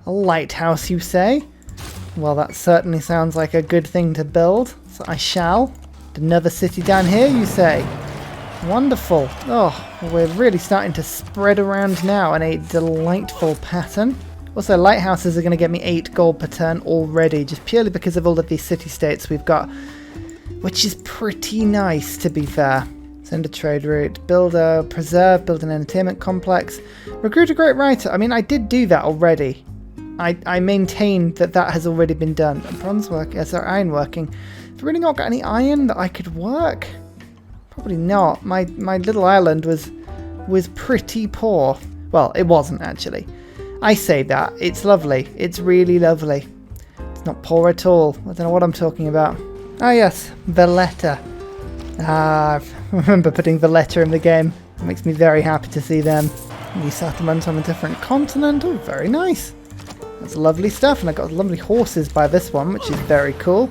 A lighthouse, you say? Well, that certainly sounds like a good thing to build, so I shall. Another city down here, you say? Wonderful. Oh, we're really starting to spread around now in a delightful pattern. Also, lighthouses are going to get me 8 gold per turn already, just purely because of all of these city-states we've got, which is pretty nice, to be fair. Send a trade route, build a preserve, build an entertainment complex, recruit a great writer. I mean, I did do that already. I maintain that that has already been done. Bronze work, iron working. Have I really not got any iron that I could work? Probably not. My little island was pretty poor. Well, it wasn't actually. I say that. It's lovely. It's really lovely. It's not poor at all. I don't know what I'm talking about. Ah yes, Valletta. I remember putting Valletta in the game. It makes me very happy to see them. New settlement on a different continent. Oh, very nice. That's lovely stuff. And I got lovely horses by this one, which is very cool.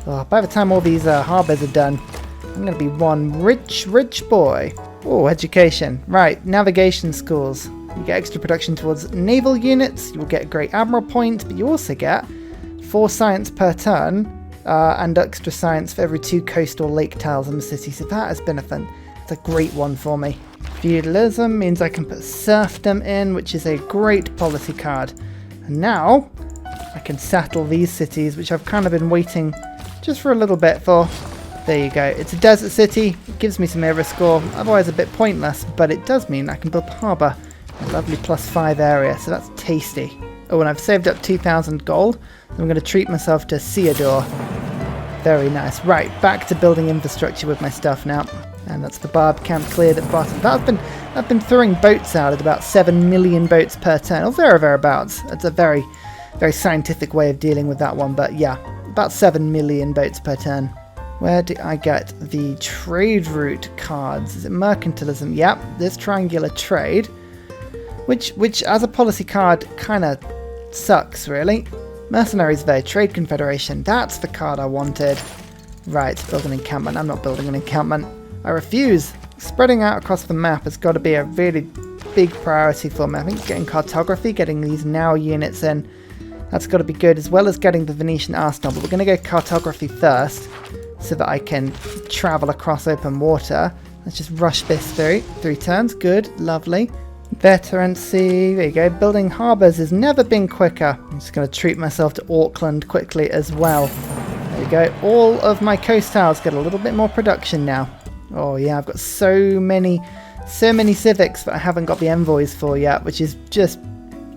Oh, by the time all these harbours are done, I'm going to be one rich boy. Oh, education. Right, navigation schools. You get extra production towards naval units. You will get a great admiral point, but you also get 4 science per turn and extra science for every 2 coastal lake tiles in the city. So that has been it's a great one for me. Feudalism means I can put serfdom in, which is a great policy card. And now I can settle these cities, which I've kind of been waiting just for a little bit for. There you go. It's a desert city. It gives me some era score. Otherwise a bit pointless, but it does mean I can build a harbour. A lovely +5 area, so that's tasty. Oh, and I've saved up 2,000 gold. I'm going to treat myself to Theodore. Very nice. Right, back to building infrastructure with my stuff now. And that's the barb camp cleared at the bottom. I've been throwing boats out at about 7 million boats per turn, or thereabouts. It's a very, very scientific way of dealing with that one, but yeah, about 7 million boats per turn. Where do I get the trade route cards? Is it mercantilism? Yep, this triangular trade, which as a policy card kind of sucks, really. Mercenaries Bay, Trade Confederation. That's the card I wanted. Right, build an encampment. I'm not building an encampment. I refuse. Spreading out across the map has got to be a really big priority for me. I think getting cartography, getting these now units in, that's got to be good, as well as getting the Venetian arsenal. But we're going to go cartography first, so that I can travel across open water. Let's just rush this through. 3 turns. Good. Lovely. Veterancy. There you go. Building harbours has never been quicker. I'm just going to treat myself to Auckland quickly as well. There you go. All of my coast tiles get a little bit more production now. Oh yeah, I've got so many civics that I haven't got the envoys for yet, which is just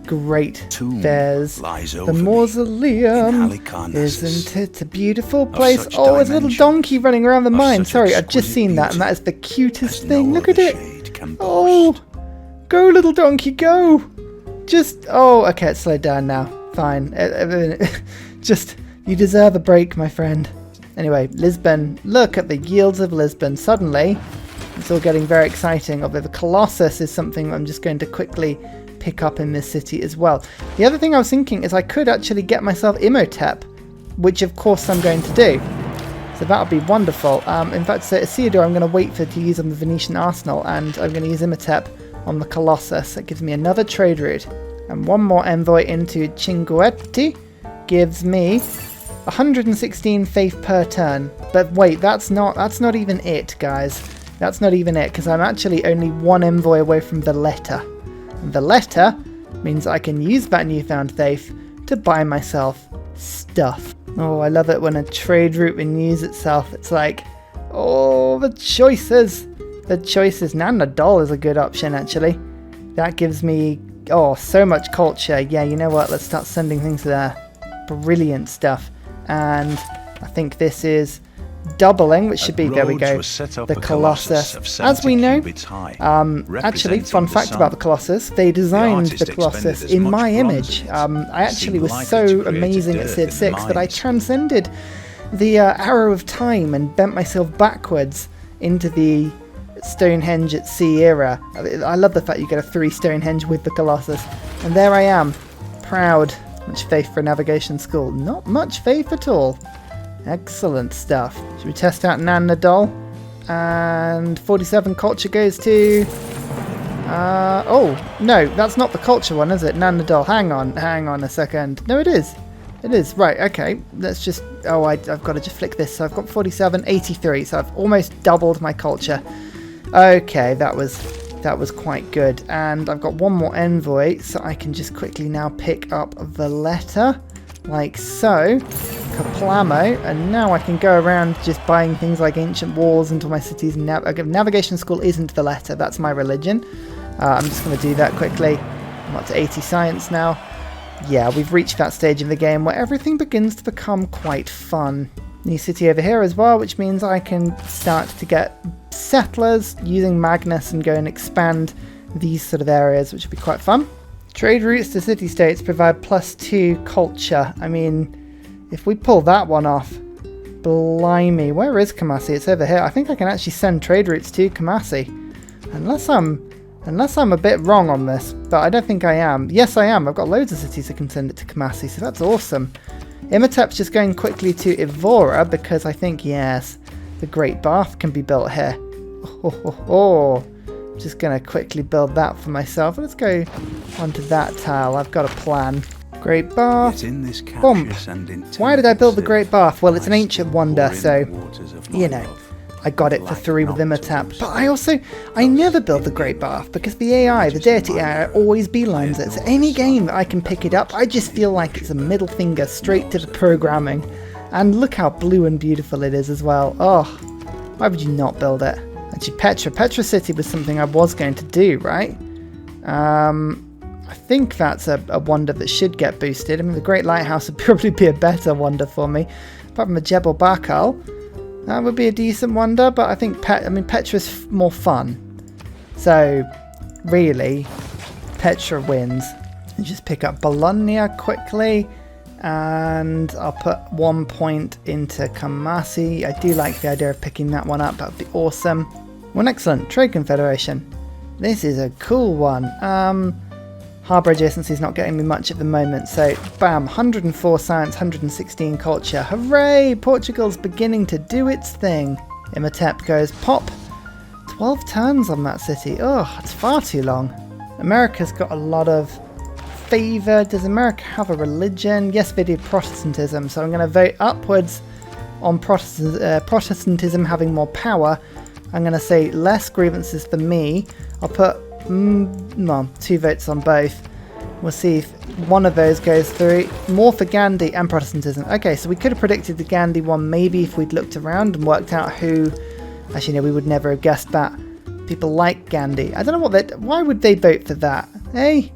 great. There's the mausoleum. Isn't it a beautiful place? Oh, there's a little donkey running around the mine. Sorry, I've just seen that, and that is the cutest thing. Look at it. Oh, go little donkey, go. Oh, okay, it's slowed down now. Fine. Just, you deserve a break, my friend. Anyway, Lisbon. Look at the yields of Lisbon. Suddenly, it's all getting very exciting. Although the Colossus is something I'm just going to quickly pick up in this city as well. The other thing I was thinking is I could actually get myself Imhotep, which of course I'm going to do. So that would be wonderful. In fact, so Theodore I'm going to wait to use on the Venetian arsenal, and I'm going to use Imhotep on the Colossus. That gives me another trade route. And one more envoy into Cinguetti gives me 116 faith per turn. But wait, that's not even it, guys. That's not even it, because I'm actually only 1 envoy away from Valletta. And Valletta means I can use that newfound faith to buy myself stuff. Oh, I love it when a trade route renews itself. It's like, oh, the choices. The choices. Nanadol is a good option, actually. That gives me, oh, so much culture. Yeah, you know what? Let's start sending things there. Brilliant stuff. And I think this is doubling, which should be, there we go, the Colossus. As we know, actually, fun fact about the Colossus, they designed the Colossus in my image. I actually was so amazing at Civ 6 that I transcended the arrow of time and bent myself backwards into the Stonehenge at sea era. I love the fact you get a 3 Stonehenge with the Colossus. And there I am, proud. Much faith for a navigation school. Not much faith at all. Excellent stuff. Should we test out Nanadol? And 47 culture goes to Oh, no, that's not the culture one, is it? Nanadol, hang on a second. No, it is. It is, right, okay. Let's just, oh, I've got to just flick this. So I've got 47, 83, so I've almost doubled my culture. Okay, that was quite good. And I've got one more envoy, so I can just quickly now pick up Valletta, like so. Kaplamo, and now I can go around just buying things like ancient walls until my city's navigation school isn't Valletta. That's my religion. I'm just going to do that quickly. I'm up to 80 science now. Yeah, we've reached that stage of the game where everything begins to become quite fun. New city over here as well, which means I can start to get settlers using Magnus and go and expand these sort of areas, which will be quite fun. Trade routes to city-states provide +2 culture. I mean, if we pull that one off, blimey, where is Kamasi? It's over here. I think I can actually send trade routes to Kamasi. Unless I'm a bit wrong on this, but I don't think I am. Yes, I am. I've got loads of cities I can send it to Kamasi, so that's awesome. Imhotep's just going quickly to Evora because I think, yes, the Great Bath can be built here. Just going to quickly build that for myself. Let's go onto that tile. I've got a plan. Great Bath. Boom. Why did I build the Great Bath? Well, it's an ancient wonder, so, you know, I got it for 3 with Imhotep. But I never build the Great Bath because the AI, the Deity AI, always beelines it. So any game that I can pick it up, I just feel like it's a middle finger straight to the programming. And look how blue and beautiful it is as well. Oh, why would you not build it? Actually, Petra City was something I was going to do, right? I think that's a wonder that should get boosted. I mean, the Great Lighthouse would probably be a better wonder for me. Apart from a Jebel Bakal, that would be a decent wonder, but I think Petra's more fun. So, really, Petra wins. And just pick up Bologna quickly, and I'll put 1 point into Kamasi. I do like the idea of picking that one up. That would be awesome. Well, excellent. Trade Confederation. This is a cool one. Harbour adjacency is not getting me much at the moment, so bam, 104 science, 116 culture. Hooray! Portugal's beginning to do its thing. Imhotep goes pop. 12 turns on that city. Oh, it's far too long. America's got a lot of favour. Does America have a religion? Yes, they do Protestantism, so I'm going to vote upwards on Protestantism having more power. I'm going to say less grievances for me. I'll put 2 votes on both. We'll see if one of those goes through. More for Gandhi and Protestantism. Okay, so we could have predicted the Gandhi one maybe if we'd looked around and worked out who... Actually, no, we would never have guessed that. People like Gandhi. I don't know why would they vote for that? Hey,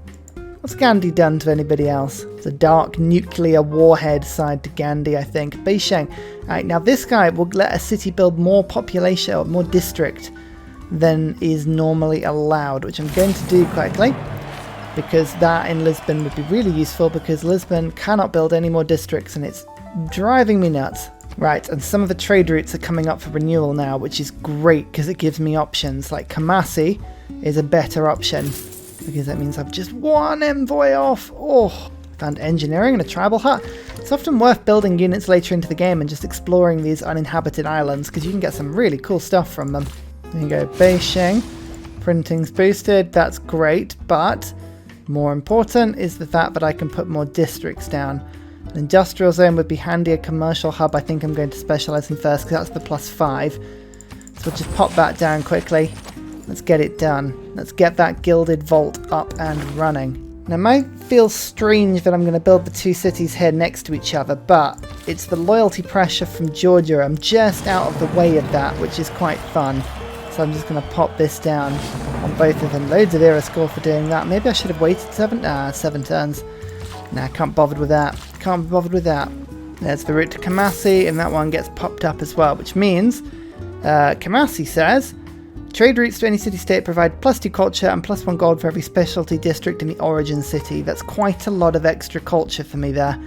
what's Gandhi done to anybody else? It's a dark nuclear warhead side to Gandhi, I think. Beisheng. Alright, now this guy will let a city build more population or more district than is normally allowed, which I'm going to do quickly because that in Lisbon would be really useful because Lisbon cannot build any more districts and it's driving me nuts. Right, and some of the trade routes are coming up for renewal now, which is great because it gives me options. Like Kamasi is a better option because that means I've just 1 envoy off. Oh, found engineering and a tribal hut. It's often worth building units later into the game and just exploring these uninhabited islands because you can get some really cool stuff from them. There you go, Beisheng. Printing's boosted, that's great, but more important is the fact that I can put more districts down. An industrial zone would be handy, a commercial hub I think I'm going to specialise in first because that's the +5. So we'll just pop that down quickly. Let's get it done. Let's get that gilded vault up and running. Now it might feel strange that I'm going to build the 2 cities here next to each other, but it's the loyalty pressure from Georgia. I'm just out of the way of that, which is quite fun. So I'm just going to pop this down on both of them. Loads of era score for doing that. Maybe I should have waited 7 turns. Nah, can't bother with that. Can't be bothered with that. There's the route to Kamasi, and that one gets popped up as well, which means Kamasi says, trade routes to any city-state provide +2 culture and +1 gold for every specialty district in the origin city. That's quite a lot of extra culture for me there.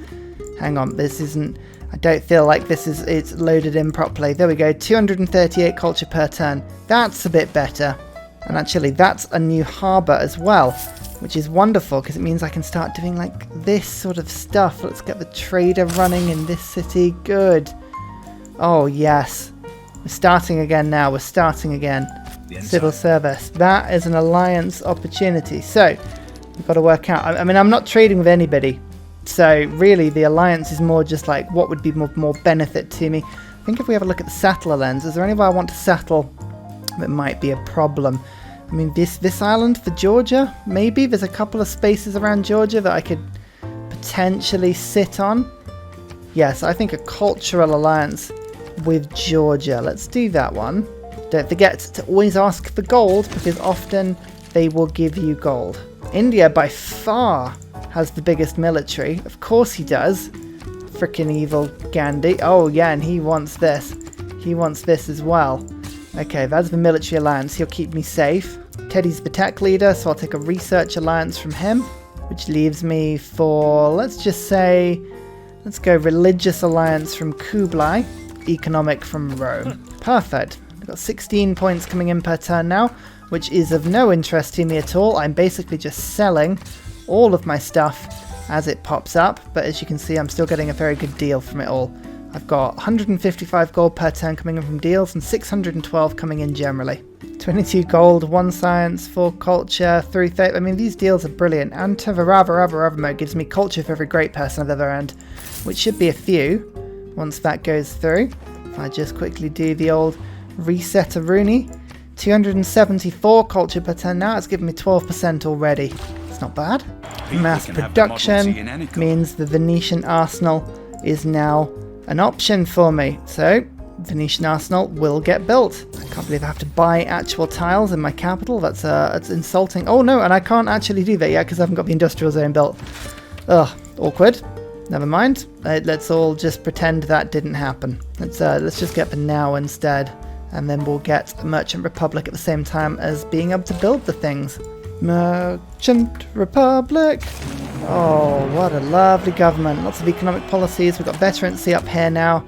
Hang on, this isn't... I don't feel like it's loaded in properly. There we go, 238 culture per turn. That's a bit better. And actually, that's a new harbour as well, which is wonderful because it means I can start doing like this sort of stuff. Let's get the trader running in this city. Good. Oh, yes. We're starting again now. We're starting again. Civil service. That is an alliance opportunity. So, we've got to work out. I mean, I'm not trading with anybody. So, really, the alliance is more just like what would be more benefit to me. I think if we have a look at the settler lens, is there anywhere I want to settle that might be a problem? I mean, this island for Georgia, maybe. There's a couple of spaces around Georgia that I could potentially sit on. Yes, I think a cultural alliance with Georgia. Let's do that one. Don't forget to always ask for gold, because often they will give you gold. India by far has the biggest military. Of course he does. Frickin' evil Gandhi. Oh yeah, and he wants this. He wants this as well. Okay, that's the military alliance. He'll keep me safe. Teddy's the tech leader, so I'll take a research alliance from him, which leaves me for, let's just say, let's go religious alliance from Kublai, economic from Rome. Perfect. I've got 16 points coming in per turn now, which is of no interest to me at all. I'm basically just selling all of my stuff as it pops up, but as you can see, I'm still getting a very good deal from it all. I've got 155 gold per turn coming in from deals and 612 coming in generally. 22 gold, 1 science, 4 culture, 3 faith. I mean, these deals are brilliant. And Tavarava mode gives me culture for every great person I've ever earned, which should be a few once that goes through. If I just quickly do the old reset a Rooney, 274 culture per turn now. It's given me 12% already. It's not bad. Mass production means the Venetian arsenal is now an option for me. So Venetian arsenal will get built. I can't believe I have to buy actual tiles in my capital. That's insulting. Oh no, and I can't actually do that yet because I haven't got the industrial zone built. Ugh, awkward. Never mind. Let's all just pretend that didn't happen. Let's just get the now instead, and then we'll get a Merchant Republic at the same time as being able to build the things. Merchant Republic. Oh, what a lovely government. Lots of economic policies. We've got veterancy up here now.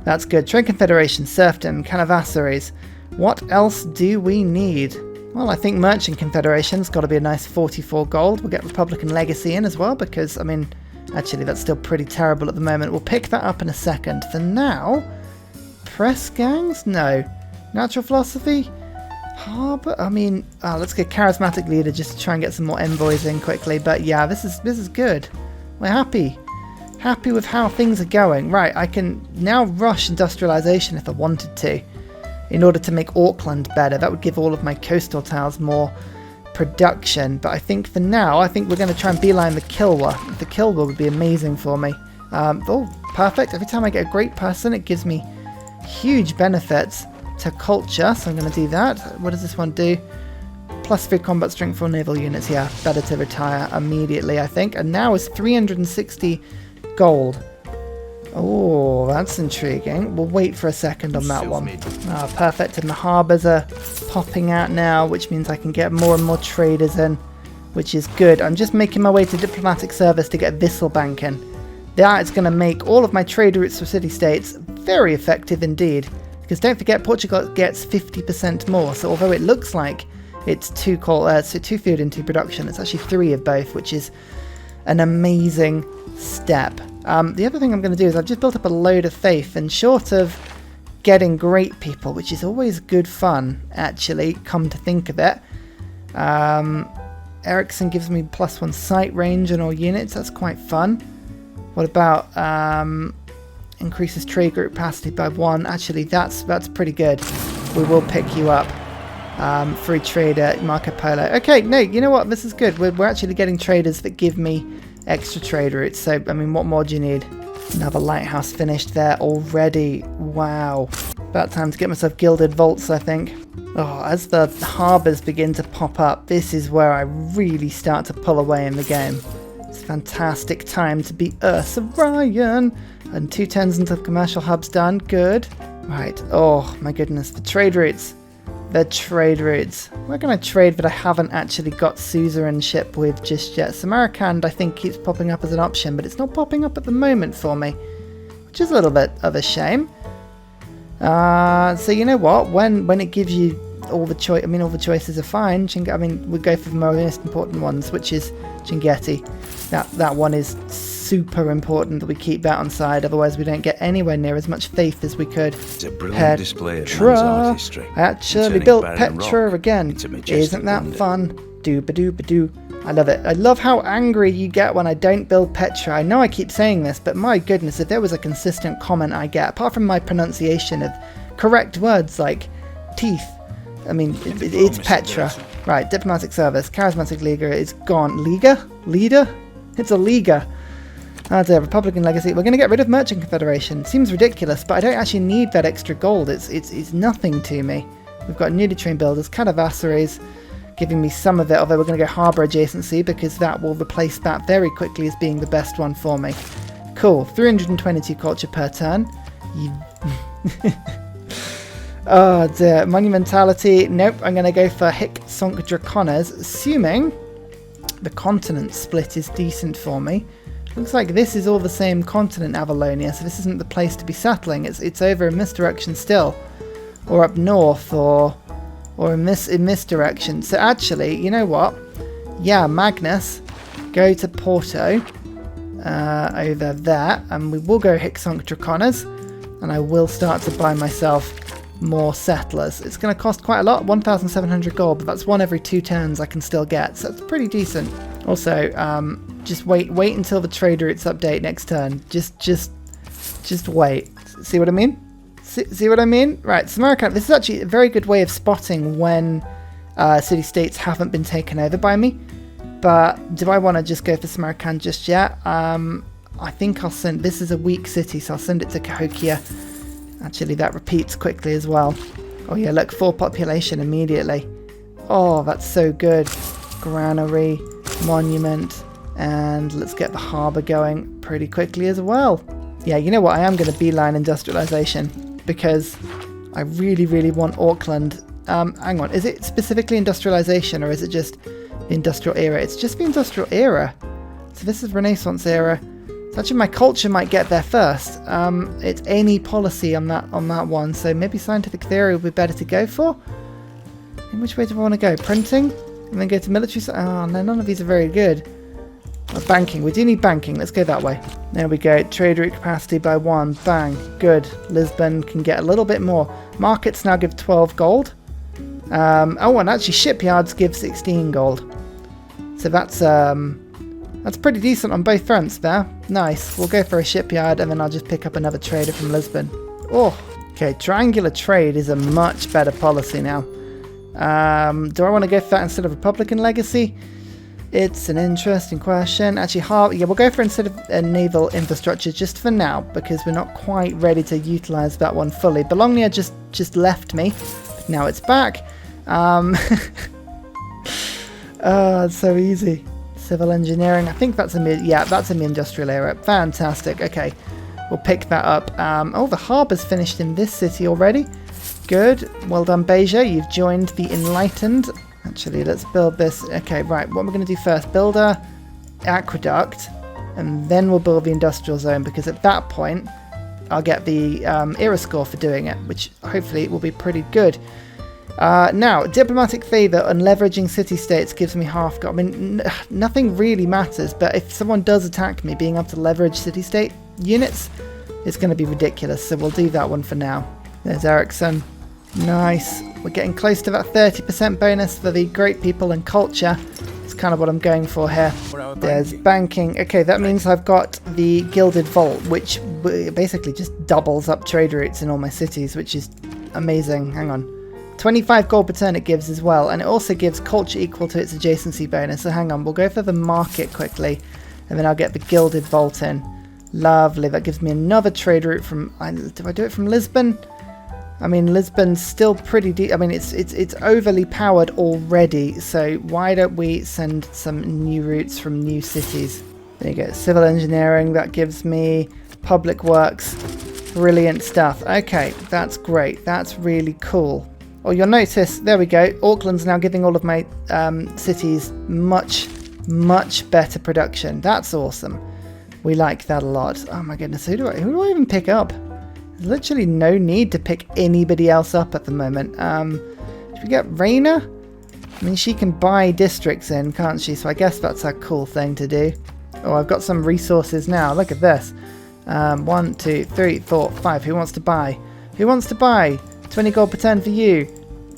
That's good. Trade Confederation, Serfdom, Canavassaries. What else do we need? Well, I think Merchant Confederation's got to be a nice 44 gold. We'll get Republican Legacy in as well because, I mean, actually that's still pretty terrible at the moment. We'll pick that up in a second. For now, press gangs? No. Natural philosophy? Harbour? I mean, let's get Charismatic Leader just to try and get some more envoys in quickly. But yeah, this is good. We're happy. Happy with how things are going. Right, I can now rush industrialization if I wanted to, in order to make Auckland better. That would give all of my coastal towns more production. But I think for now, I think we're going to try and beeline the Kilwa. The Kilwa would be amazing for me. Oh, perfect. Every time I get a great person, it gives me huge benefits to culture. So I'm going to do that. What does this one do? +3 combat strength for naval units. Yeah, better to retire immediately, I think. And now is 360 gold. Oh, that's intriguing. We'll wait for a second on that one. Ah, perfect. And the harbours are popping out now, which means I can get more and more traders in, which is good. I'm just making my way to diplomatic service to get Visselbank in. That is going to make all of my trade routes for city-states very effective indeed. Because don't forget, Portugal gets 50% more. So although it looks like it's 2 food and 2 production, it's actually 3 of both, which is an amazing step. The other thing I'm going to do is I've just built up a load of faith, and short of getting great people, which is always good fun, actually, come to think of it. Ericsson gives me +1 sight range on all units. That's quite fun. What about increases trade group capacity by 1? Actually, that's pretty good. We will pick you up. Free trader, Marco Polo. Okay, no, you know what? This is good. We're actually getting traders that give me extra trade routes. So, I mean, what more do you need? Another lighthouse finished there already. Wow. About time to get myself gilded vaults, I think. Oh, as the harbours begin to pop up, this is where I really start to pull away in the game. It's a fantastic time to be Ursa Ryan. And 2 turns until commercial hub's done. Good. Right. Oh, my goodness. The trade routes. The trade routes. Where can I trade that I haven't actually got suzerainship with just yet? Samarkand, I think, keeps popping up as an option, but it's not popping up at the moment for me, which is a little bit of a shame. So you know what? When it gives you all the choice, I mean, all the choices are fine. We go for the most important ones, which is Chinguetti. That one is super important that we keep that on side, otherwise we don't get anywhere near as much faith as we could. It's a brilliant display of Petra! man's art history. I actually Turning built barren Petra rock again. into majestic Isn't that wonder. fun? Doo-ba-doo-ba-doo. I love it. I love how angry you get when I don't build Petra. I know I keep saying this, but my goodness, if there was a consistent comment I get, apart from my pronunciation of correct words like teeth, I mean, it's Petra. Right, diplomatic service, charismatic leader is gone. Leader? It's a leaguer. Oh dear, Republican legacy. We're going to get rid of Merchant Confederation. Seems ridiculous, but I don't actually need that extra gold. It's nothing to me. We've got newly trained builders, Cadavasseries, giving me some of it, although we're going to go harbour adjacency because that will replace that very quickly as being the best one for me. Cool, 322 culture per turn. Oh dear, monumentality. Nope, I'm going to go for Hic Sonc Dracones, assuming the continent split is decent for me. Looks like this is all the same continent, Avalonia, so this isn't the place to be settling. It's over in this direction still, or up north, or in this direction. So actually, you know what? Yeah, Magnus, go to Porto, over there, and we will go Hic Sonc Dracones, and I will start to buy myself more settlers. It's going to cost quite a lot, 1,700 gold, but that's one every 2 turns I can still get, so that's pretty decent. Also, just wait until the trade routes update next turn. Just wait. See what I mean? See what I mean? Right, Samarkand. This is actually a very good way of spotting when city-states haven't been taken over by me. But do I want to just go for Samarkand just yet? I think I'll send... This is a weak city, so I'll send it to Cahokia. Actually, that repeats quickly as well. Oh yeah, look, 4 population immediately. Oh, that's so good. Granary, monument, and let's get the harbour going pretty quickly as well. Yeah, you know what? I am going to beeline industrialisation because I really, really want Auckland. Hang on, is it specifically industrialisation or is it just the industrial era? It's just the industrial era. So this is Renaissance era. So actually my culture might get there first. It's any policy on that one, so maybe scientific theory would be better to go for. In which way do I want to go? Printing? And then go to military? Oh no, none of these are very good. Banking, we do need banking, let's go that way. There we go, trade route capacity by 1, bang, good. Lisbon can get a little bit more. Markets now give 12 gold. Oh, and actually shipyards give 16 gold. So that's pretty decent on both fronts there. Nice, we'll go for a shipyard and then I'll just pick up another trader from Lisbon. Oh, okay, triangular trade is a much better policy now. Do I want to go for that instead of Republican legacy? It's an interesting question. Actually, yeah, we'll go for instead of a naval infrastructure just for now because we're not quite ready to utilise that one fully. Bologna just left me. Now it's back. It's so easy. Civil engineering. I think that's that's in the industrial era. Fantastic. Okay, we'll pick that up. Oh, the harbour's finished in this city already. Good. Well done, Beja. You've joined the Enlightened. Actually, let's build this. Okay, right. What we're going to do first, build a aqueduct, and then we'll build the industrial zone, because at that point, I'll get the era score for doing it, which hopefully will be pretty good. Now, diplomatic favour and leveraging city-states gives me half gold. I mean, nothing really matters, but if someone does attack me, being able to leverage city-state units is going to be ridiculous, so we'll do that one for now. There's Ericsson. Nice. We're getting close to that 30% bonus for the great people and culture. It's kind of what I'm going for here. There's banking. Okay, that means I've got the Gilded Vault, which basically just doubles up trade routes in all my cities, which is amazing. Hang on. 25 gold per turn it gives as well, and it also gives culture equal to its adjacency bonus. So hang on, we'll go for the market quickly, and then I'll get the Gilded Vault in. Lovely. That gives me another trade route from... do I do it from Lisbon? I mean, Lisbon's still pretty deep. I mean, it's overly powered already, so why don't we send some new routes from new cities? There you go. Civil engineering, that gives me public works. Brilliant stuff. Okay, that's great. That's really cool. Oh, you'll notice, there we go. Auckland's now giving all of my cities much better production. That's awesome. We like that a lot. Oh my goodness, who do I even pick up? There's literally no need to pick anybody else up at the moment. Should we get Raina? I mean, she can buy districts in, can't she? So I guess that's a cool thing to do. Oh, I've got some resources now. Look at this. 1, 2, 3, 4, 5. Who wants to buy? Who wants to buy? 20 gold per turn for you.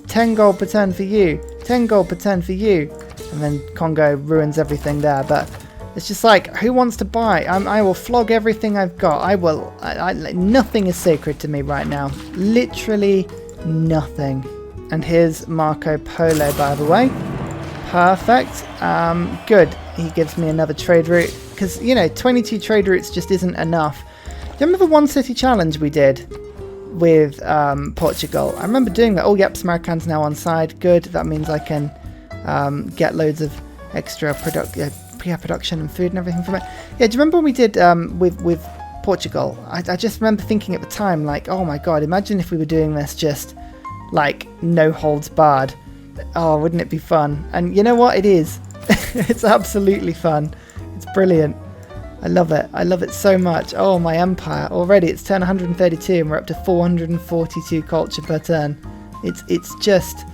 10 gold per turn for you. 10 gold per turn for you. And then Congo ruins everything there. But it's just like, who wants to buy? I will flog everything I've got. Nothing is sacred to me right now. Literally nothing. And here's Marco Polo, by the way. Perfect. Good. He gives me another trade route. Because, you know, 22 trade routes just isn't enough. Do you remember the one city challenge we did with Portugal? I remember doing that. Oh, yep, Samarkand's now on side. Good. That means I can get loads of extra production and food and everything from it. Yeah, do you remember when we did with Portugal? I just remember thinking at the time, like, oh my god, imagine if we were doing this just, like, no holds barred. Oh, wouldn't it be fun? And you know what? It is. It's absolutely fun. It's brilliant. I love it. I love it so much. Oh, my empire. Already it's turn 132 and we're up to 442 culture per turn. It's just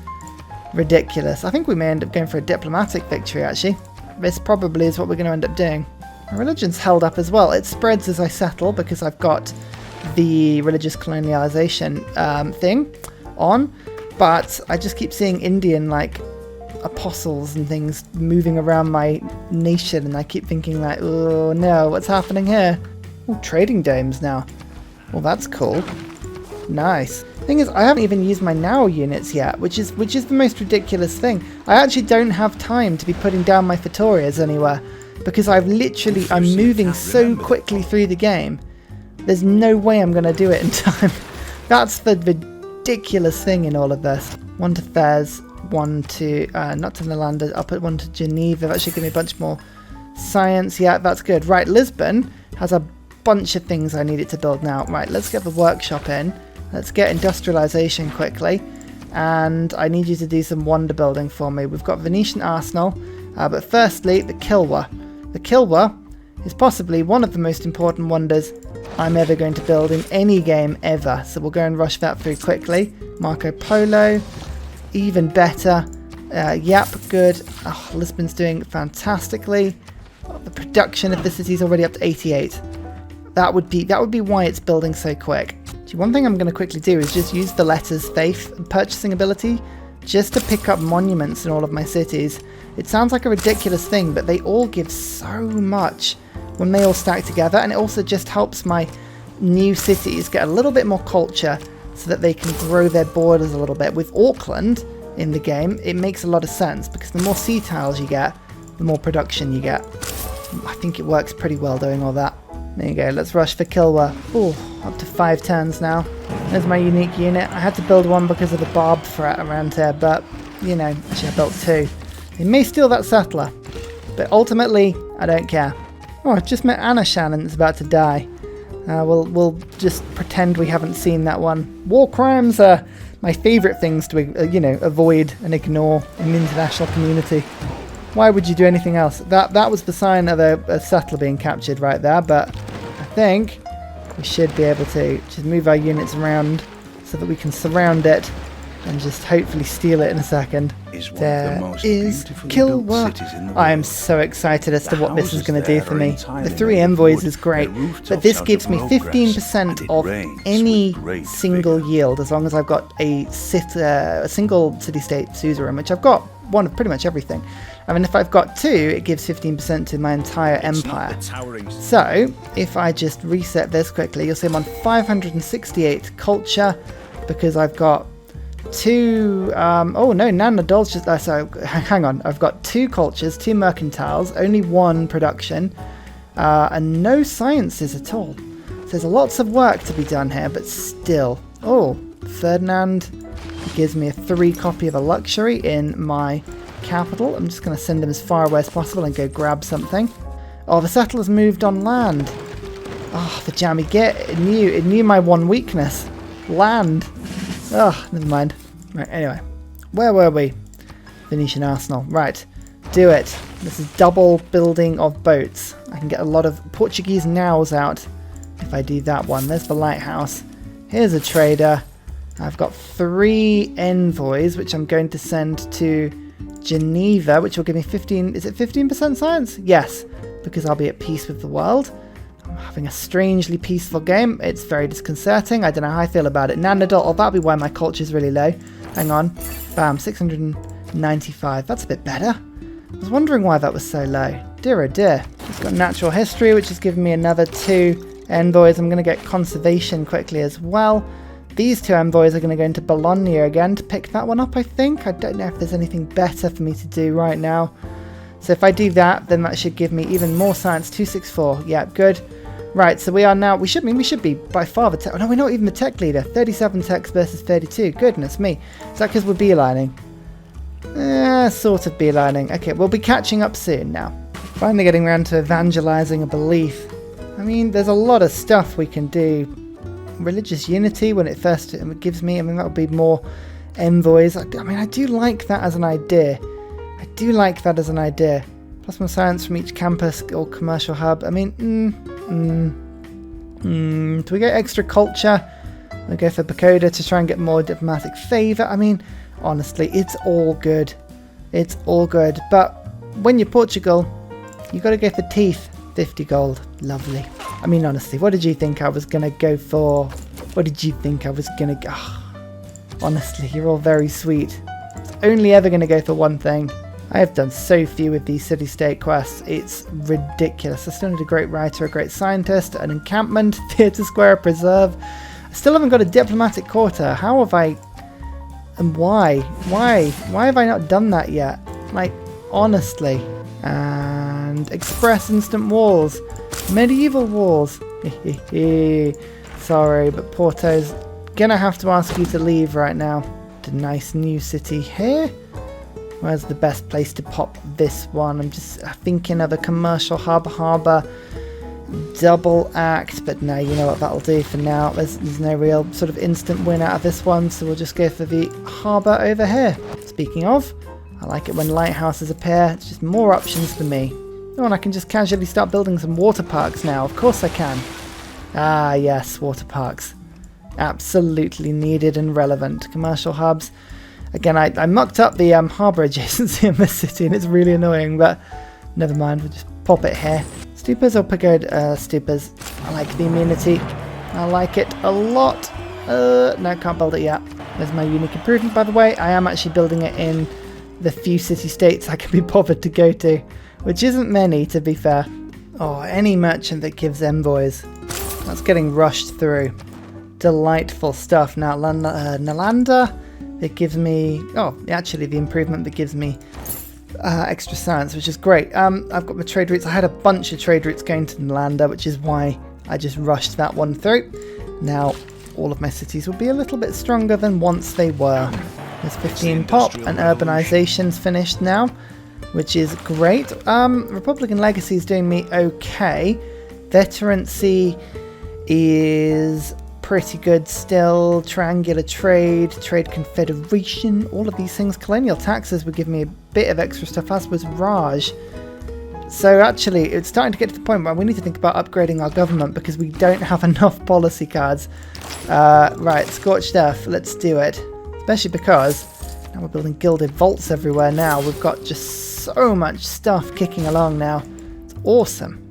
ridiculous. I think we may end up going for a diplomatic victory, actually. This probably is what we're going to end up doing. My religion's held up as well. It spreads as I settle because I've got the religious colonialization thing on. But I just keep seeing Indian, like, apostles and things moving around my nation, and I keep thinking, like, oh no, what's happening here? Oh, trading domes now. Well, that's cool. Nice. Thing is, I haven't even used my now units yet, which is the most ridiculous thing. I actually don't have time to be putting down my Fetorias anywhere because I'm moving so quickly through the game. There's no way I'm going to do it in time. That's the ridiculous thing in all of this. 1 to Fez, 1 to not to Nalanda. I'll put 1 to Geneva. That should give me a bunch more science. Yeah, that's good. Right, Lisbon has a bunch of things I need it to build now. Right, let's get the workshop in. Let's get industrialization quickly. And I need you to do some wonder building for me. We've got Venetian Arsenal. But firstly, the Kilwa. The Kilwa is possibly one of the most important wonders I'm ever going to build in any game ever. So we'll go and rush that through quickly. Marco Polo, even better. Yep, good. Oh, Lisbon's doing fantastically. The production of the city is already up to 88. That would be why it's building so quick. One thing I'm going to quickly do is just use the letters faith and purchasing ability just to pick up monuments in all of my cities. It sounds like a ridiculous thing, but they all give so much when they all stack together, and it also just helps my new cities get a little bit more culture so that they can grow their borders a little bit. With Auckland in the game, it makes a lot of sense because the more sea tiles you get, the more production you get. I think it works pretty well doing all that. There you go, let's rush for Kilwa. Oh, up to 5 turns now. There's my unique unit. I had to build one because of the barb threat around here, but, you know, actually I built 2. They may steal that settler, but ultimately, I don't care. Oh, I've just met Anna Shannon's about to die. We'll just pretend we haven't seen that one. War crimes are my favourite things to, avoid and ignore in the international community. Why would you do anything else? That was the sign of a settler being captured right there, but I think we should be able to just move our units around so that we can surround it and just hopefully steal it in a second. There is Kilwa. I am so excited as to what this is going to do for me. The 3 envoys is great, but this gives me 15% of any single yield as long as I've got a single city-state suzerain, which I've got one of pretty much everything. I mean, if I've got 2, it gives 15% to my entire empire. So, if I just reset this quickly, you'll see I'm on 568 culture because I've got 2... oh no, Nana Doll's just... so, hang on. I've got 2 cultures, 2 mercantiles, only 1 production, and no sciences at all. So there's lots of work to be done here, but still. Oh, Ferdinand gives me a 3 copy of a luxury in my capital. I'm just going to send him as far away as possible and go grab something. Oh, the settlers moved on land. Oh, the jammy git. It knew my one weakness. Land. Oh, never mind. Right, anyway. Where were we? Venetian Arsenal. Right. Do it. This is double building of boats. I can get a lot of Portuguese nows out if I do that one. There's the lighthouse. Here's a trader. I've got 3 envoys, which I'm going to send to Geneva, which will give me 15... Is it 15% science? Yes. because I'll be at peace with the world. I'm having a strangely peaceful game. It's very disconcerting. I don't know how I feel about it. Nanadol, oh, that'll be why my culture's really low. Hang on. Bam, 695. That's a bit better. I was wondering why that was so low. Dear oh dear. It's got natural history, which has given me another 2 envoys. I'm going to get conservation quickly as well. These 2 envoys are going to go into Bologna again to pick that one up, I think. I don't know if there's anything better for me to do right now. So if I do that, then that should give me even more science. 264. Yeah, good. Right, so we are now, we should be by far the tech, oh no, we're not even the tech leader. 37 techs versus 32. Goodness me. Is that because we're beelining? Sort of beelining. Okay, we'll be catching up soon now. Finally getting around to evangelizing a belief. I mean, there's a lot of stuff we can do. Religious unity, when it first gives me, I mean, that would be more envoys. I mean, I do like that as an idea. Plus more science from each campus or commercial hub. I mean, do we get extra culture? We go for Pagoda to try and get more diplomatic favour. I mean, honestly, it's all good. It's all good. But when you're Portugal, you got to go for teeth. 50 gold. Lovely. I mean, honestly, what did you think I was going to go for? What did you think I was going to go? Honestly, you're all very sweet. It's only ever going to go for one thing. I have done so few with these city-state quests. It's ridiculous. I still need a great writer, a great scientist, an encampment, theatre square, a preserve. I still haven't got a diplomatic quarter. How have I... And why? Why have I not done that yet? Like, honestly. And express instant walls. Medieval walls. Sorry, but Porto's gonna have to ask you to leave right now. A nice new city here. Where's the best place to pop this one? I'm just thinking of a commercial hub, harbour, double act, but no, you know what, that'll do for now. There's no real sort of instant win out of this one, so we'll just go for the harbour over here. Speaking of, I like it when lighthouses appear. It's just more options for me. Oh, and I can just casually start building some water parks now. Of course I can. Ah, yes, water parks. Absolutely needed and relevant. Commercial hubs. Again, I mucked up the harbour adjacency in this city, and it's really annoying, but never mind, we'll just pop it here. Stupas or pagoda? Stupas. I like the immunity. I like it a lot. No, can't build it yet. There's my unique improvement, by the way. I am actually building it in the few city-states I can be bothered to go to, which isn't many, to be fair. Oh, any merchant that gives envoys. That's getting rushed through. Delightful stuff. Now, Nalanda. It gives me, actually the improvement that gives me extra science, which is great. I've got my trade routes. I had a bunch of trade routes going to Nalanda, which is why I just rushed that one through. Now, all of my cities will be a little bit stronger than once they were. There's 15 pop, and urbanization's finished now, which is great. Republican Legacy is doing me okay. Veterancy is pretty good still. Triangular trade, trade confederation, all of these things. Colonial taxes would give me a bit of extra stuff, as was Raj. So actually, it's starting to get to the point where we need to think about upgrading our government because we don't have enough policy cards. Right, Scorched Earth, let's do it. Especially because now we're building gilded vaults everywhere now. We've got just so much stuff kicking along now. It's awesome.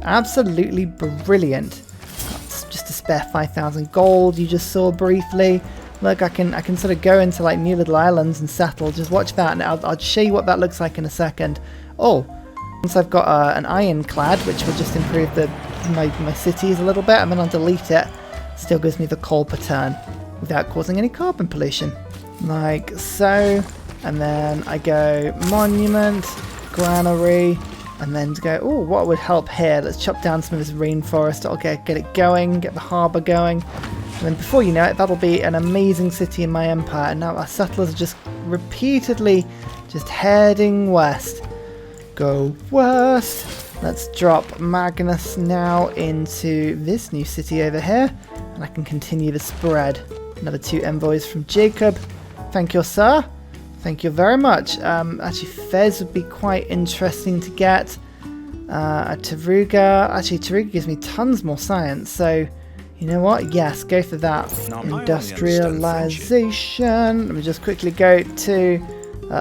Absolutely brilliant. Just to spare 5,000 gold, you just saw briefly. Look, I can sort of go into like new little islands and settle. Just watch that, and I'll show you what that looks like in a second. Oh, once I've got an ironclad, which will just improve my cities a little bit, and then I'll delete it. Still gives me the coal per turn without causing any carbon pollution, like so. And then I go monument, granary. And then to go, oh, what would help here? Let's chop down some of this rainforest. I'll get it going, get the harbour going. And then before you know it, that'll be an amazing city in my empire. And now our settlers are just repeatedly just heading west. Go west. Let's drop Magnus now into this new city over here. And I can continue the spread. Another 2 envoys from Jacob. Thank you, sir. Thank you very much. Actually, Fez would be quite interesting to get. Taruga. Actually, Taruga gives me tons more science. So, you know what? Yes, go for that. Industrialization. Let me just quickly go to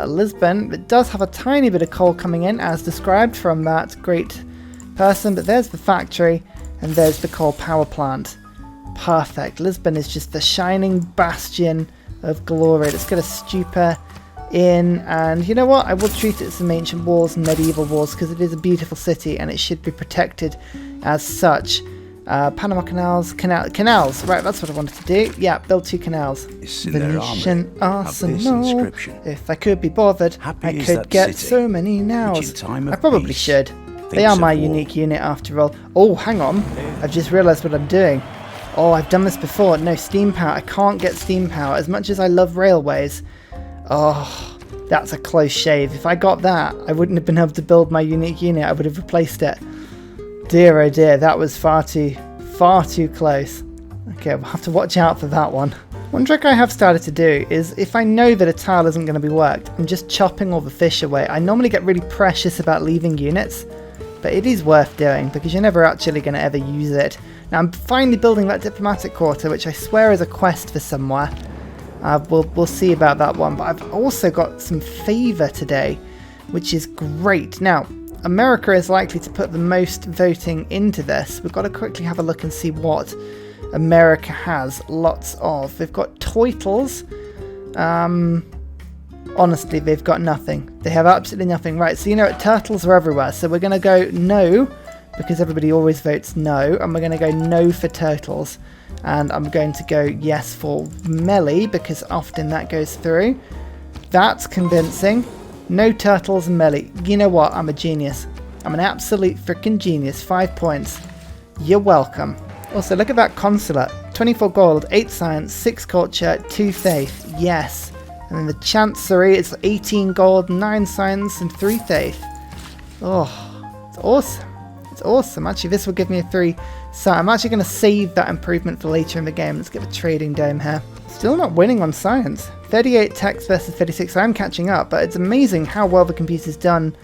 Lisbon. It does have a tiny bit of coal coming in, as described from that great person, but there's the factory and there's the coal power plant. Perfect. Lisbon is just the shining bastion of glory. Let's get a stupa in, and you know what? I will treat it as some ancient walls and medieval walls because it is a beautiful city and it should be protected as such. Panama canals. Right, that's what I wanted to do. Yeah, build 2 canals. Venetian arsenal. If I could be bothered, I could get so many nows. I probably should. They are my unique unit after all. Oh, hang on. I've just realised what I'm doing. Oh, I've done this before. No, steam power. I can't get steam power as much as I love railways. Oh, that's a close shave. If I got that, I wouldn't have been able to build my unique unit. I would have replaced it. Dear oh dear, that was far too close. Okay, we'll have to watch out for that one. One trick I have started to do is if I know that a tile isn't going to be worked, I'm just chopping all the fish away. I normally get really precious about leaving units, but it is worth doing because you're never actually going to ever use it. Now I'm finally building that diplomatic quarter, which I swear is a quest for somewhere. We'll see about that one, but I've also got some favour today, which is great. Now, America is likely to put the most voting into this. We've got to quickly have a look and see what America has lots of. They've got turtles. Honestly, they've got nothing. They have absolutely nothing. Right, so you know what? Turtles are everywhere. So we're going to go no, because everybody always votes no. And we're going to go no for turtles. And I'm going to go yes for melee, because often that goes through. That's convincing. No turtles and melee. You know what? I'm a genius. I'm an absolute freaking genius. 5 points. You're welcome. Also, look at that consulate. 24 gold, 8 science, 6 culture, 2 faith. Yes. And then the chancery, it's 18 gold, 9 science, and 3 faith. Oh, it's awesome. It's awesome. Actually, this will give me a 3. So I'm actually going to save that improvement for later in the game. Let's get the trading dome here. Still not winning on science. 38 text versus 36. I'm catching up, but it's amazing how well the computer's done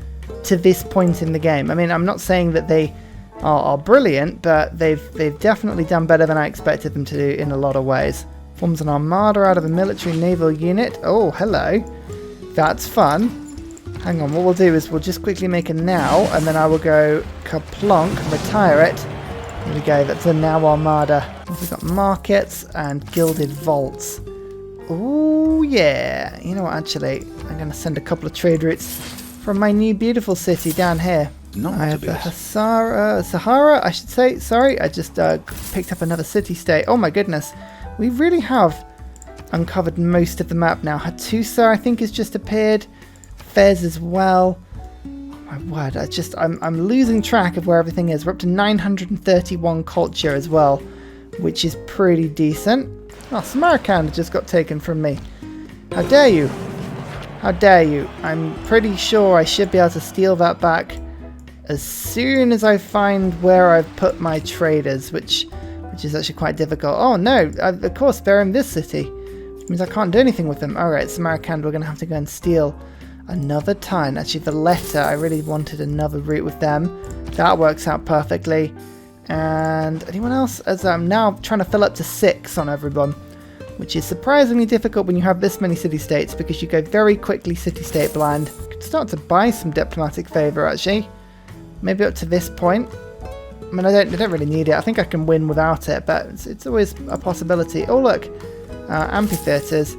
to this point in the game. I mean, I'm not saying that they are brilliant, but they've definitely done better than I expected them to do in a lot of ways. Forms an armada out of a military naval unit. Oh, hello. That's fun. Hang on, what we'll do is we'll just quickly make a now, and then I will go kaplonk, retire it. Here we go, that's a now armada. We've got markets and gilded vaults. Oh yeah. You know what, actually, I'm going to send a couple of trade routes from my new beautiful city down here. I have the Sahara, I should say. Sorry, I just picked up another city-state. Oh my goodness. We really have uncovered most of the map now. Hattusa, I think, has just appeared. Fez as well. Oh my word, I'm losing track of where everything is. We're up to 931 culture as well, which is pretty decent. Oh, Samarkand just got taken from me. How dare you? How dare you? I'm pretty sure I should be able to steal that back as soon as I find where I've put my traders, which is actually quite difficult. Oh no, of course they're in this city, which means I can't do anything with them. Alright, Samarkand, we're going to have to go and steal another ton. Actually, the letter, I really wanted another route with them. That works out perfectly. And anyone else? As I'm now trying to fill up to 6 on everyone, which is surprisingly difficult when you have this many city-states, because you go very quickly city-state blind. You could start to buy some diplomatic favour, actually. Maybe up to this point. I mean, I don't really need it. I think I can win without it, but it's always a possibility. Oh, look. Amphitheatres.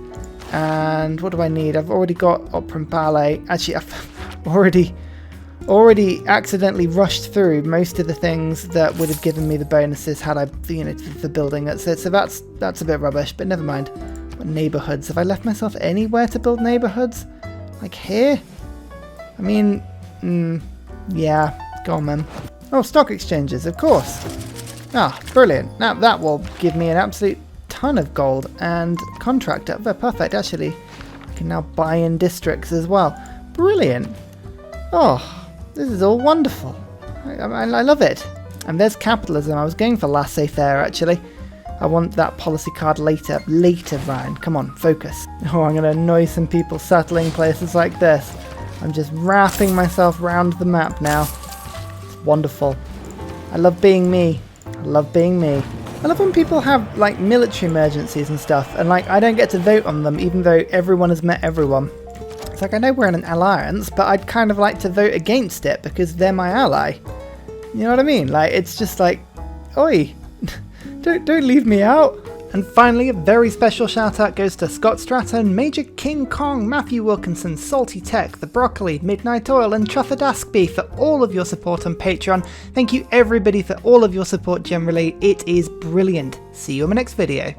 And what do I need? I've already got opera and ballet. Actually, I've already accidentally rushed through most of the things that would have given me the bonuses had I, for building it. So that's a bit rubbish, but never mind. What neighbourhoods? Have I left myself anywhere to build neighbourhoods? Like here? I mean, yeah. Go on, man. Oh, stock exchanges, of course. Ah, brilliant. Now that will give me an absolute ton of gold and contractor. They're perfect, actually. I can now buy in districts as well. Brilliant. Oh, this is all wonderful. I love it. And there's capitalism. I was going for laissez-faire, actually. I want that policy card later, Ryan. Come on, focus. Oh, I'm going to annoy some people settling places like this. I'm just wrapping myself round the map now. Wonderful. I love being me. I love being me. I love when people have like military emergencies and stuff, and like I don't get to vote on them even though everyone has met everyone. It's like, I know we're in an alliance, but I'd kind of like to vote against it because they're my ally. You know what I mean? Like, it's just like, oi, don't leave me out. And finally, a very special shout out goes to Scott Stratton, Major King Kong, Matthew Wilkinson, Salty Tech, The Broccoli, Midnight Oil and Truffadaskby for all of your support on Patreon. Thank you everybody for all of your support generally, it is brilliant. See you on my next video.